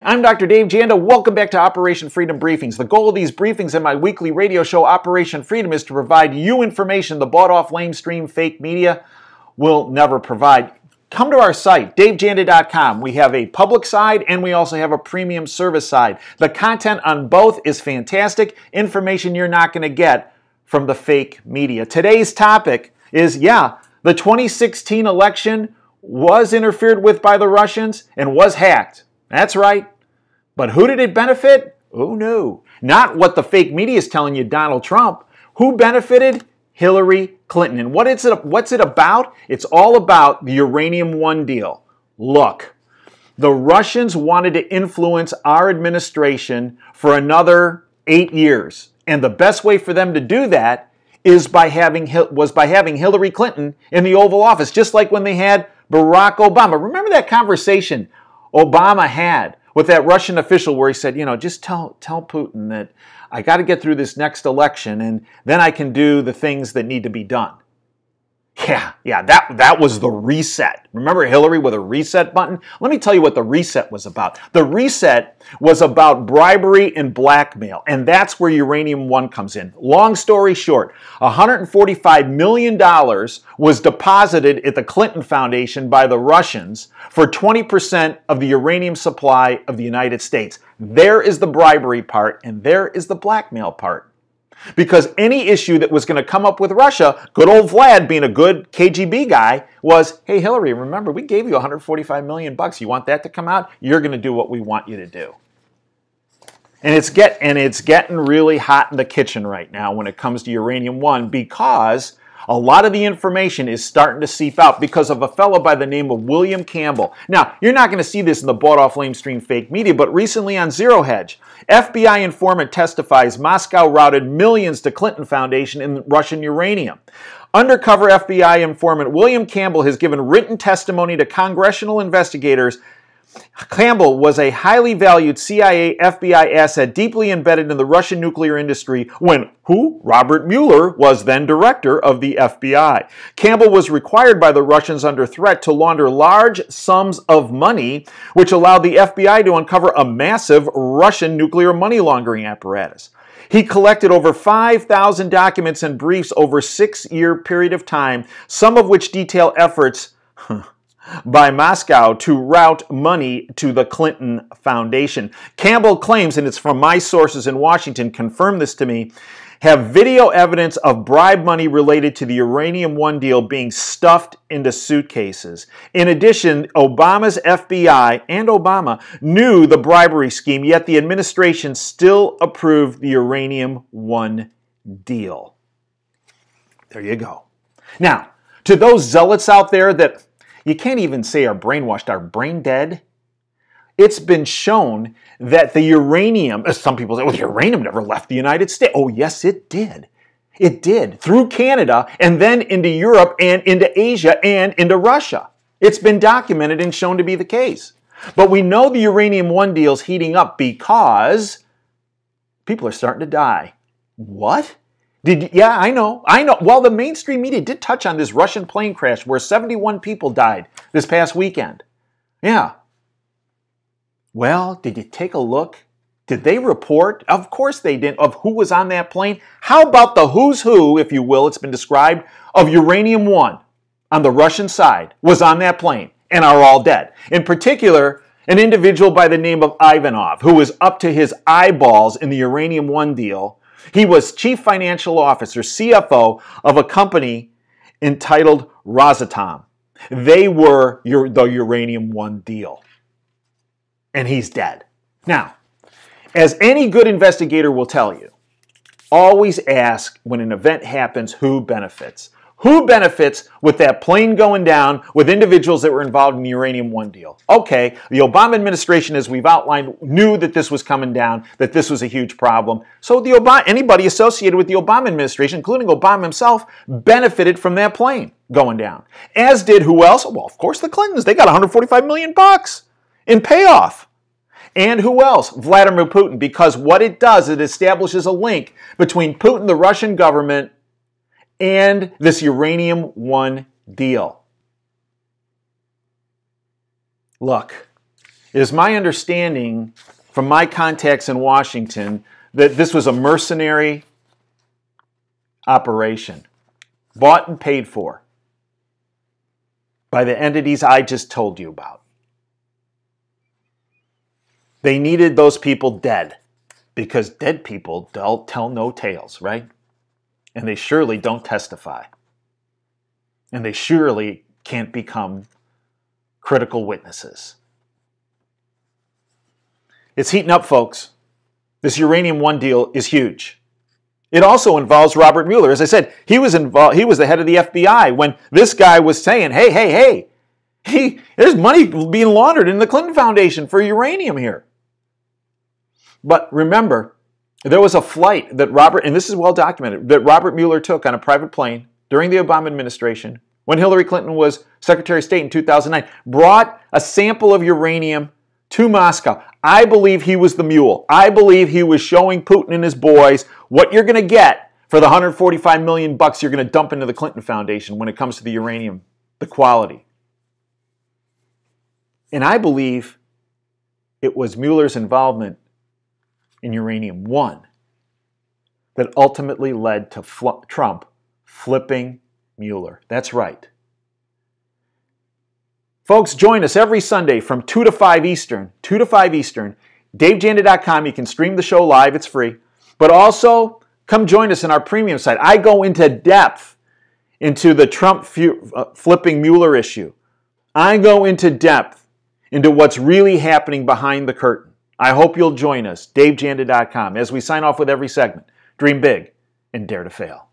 I'm Dr. Dave Janda. Welcome back to Operation Freedom Briefings. The goal of these briefings in my weekly radio show, Operation Freedom, is to provide you information the bought-off, lamestream, fake media will never provide. Come to our site, davejanda.com. We have a public side and we also have a premium service side. The content on both is fantastic, information you're not going to get from the fake media. Today's topic is, the 2016 election was interfered with by the Russians and was hacked. That's right. But who did it benefit? Oh no. Not what the fake media is telling you, Donald Trump. Who benefited? Hillary Clinton. And what's it about? It's all about the Uranium One deal. Look, the Russians wanted to influence our administration for another 8 years. And the best way for them to do that is by having Hillary Clinton in the Oval Office, just like when they had Barack Obama. Remember that conversation Obama had with that Russian official where he said, just tell Putin that I got to get through this next election and then I can do the things that need to be done. That was the reset. Remember Hillary with a reset button? Let me tell you what the reset was about. The reset was about bribery and blackmail, and that's where Uranium One comes in. Long story short, $145 million was deposited at the Clinton Foundation by the Russians for 20% of the uranium supply of the United States. There is the bribery part, and there is the blackmail part. Because any issue that was going to come up with Russia, good old Vlad being a good KGB guy, was, hey, Hillary, remember, we gave you $145 million. You want that to come out? You're going to do what we want you to do. And it's getting really hot in the kitchen right now when it comes to Uranium One, because a lot of the information is starting to seep out because of a fellow by the name of William Campbell. Now, you're not going to see this in the bought-off, lamestream, fake media, but recently on Zero Hedge, FBI informant testifies Moscow routed millions to Clinton Foundation in Russian uranium. Undercover FBI informant William Campbell has given written testimony to congressional investigators. Campbell was a highly valued CIA FBI asset deeply embedded in the Russian nuclear industry when Robert Mueller was then director of the FBI. Campbell was required by the Russians under threat to launder large sums of money, which allowed the FBI to uncover a massive Russian nuclear money laundering apparatus. He collected over 5,000 documents and briefs over a 6-year period of time, some of which detail efforts by Moscow to route money to the Clinton Foundation. Campbell claims, and it's from my sources in Washington, confirm this to me, have video evidence of bribe money related to the Uranium One deal being stuffed into suitcases. In addition, Obama's FBI and Obama knew the bribery scheme, yet the administration still approved the Uranium One deal. There you go. Now, to those zealots out there that you can't even say are brainwashed, are brain dead. It's been shown that the uranium, some people say, well, the uranium never left the United States. Oh, yes, it did. It did. Through Canada and then into Europe and into Asia and into Russia. It's been documented and shown to be the case. But we know the Uranium One deal is heating up because people are starting to die. What? I know. Well, the mainstream media did touch on this Russian plane crash where 71 people died this past weekend. Yeah. Well, did you take a look? Did they report? Of course they didn't, of who was on that plane. How about the who's who, if you will, it's been described, of Uranium One on the Russian side was on that plane and are all dead. In particular, an individual by the name of Ivanov, who was up to his eyeballs in the Uranium One deal. He was chief financial officer, CFO, of a company entitled Rosatom. They were the Uranium One deal. And he's dead. Now, as any good investigator will tell you, always ask when an event happens who benefits. Who benefits with that plane going down with individuals that were involved in the Uranium One deal? Okay, the Obama administration, as we've outlined, knew that this was coming down, that this was a huge problem. So anybody associated with the Obama administration, including Obama himself, benefited from that plane going down. As did who else? Well, of course, the Clintons. They got $145 million in payoff. And who else? Vladimir Putin, because what it does, it establishes a link between Putin, the Russian government, and this Uranium One deal. Look, It is my understanding from my contacts in Washington that this was a mercenary operation, bought and paid for by the entities I just told you about. They needed those people dead because dead people don't tell no tales, right? And they surely don't testify. And they surely can't become critical witnesses. It's heating up, folks. This Uranium One deal is huge. It also involves Robert Mueller. As I said, he was involved. He was the head of the FBI when this guy was saying, hey, there's money being laundered in the Clinton Foundation for uranium here. But remember, there was a flight that and this is well documented, that Robert Mueller took on a private plane during the Obama administration when Hillary Clinton was Secretary of State in 2009, brought a sample of uranium to Moscow. I believe he was the mule. I believe he was showing Putin and his boys what you're going to get for the $145 million you're going to dump into the Clinton Foundation when it comes to the uranium, the quality. And I believe it was Mueller's involvement in Uranium One that ultimately led to Trump flipping Mueller. That's right. Folks, join us every Sunday from 2 to 5 Eastern. DaveJanda.com. You can stream the show live. It's free. But also, come join us in our premium site. I go into depth into the Trump flipping Mueller issue. I go into depth into what's really happening behind the curtain. I hope you'll join us. DaveJanda.com. As we sign off with every segment, dream big and dare to fail.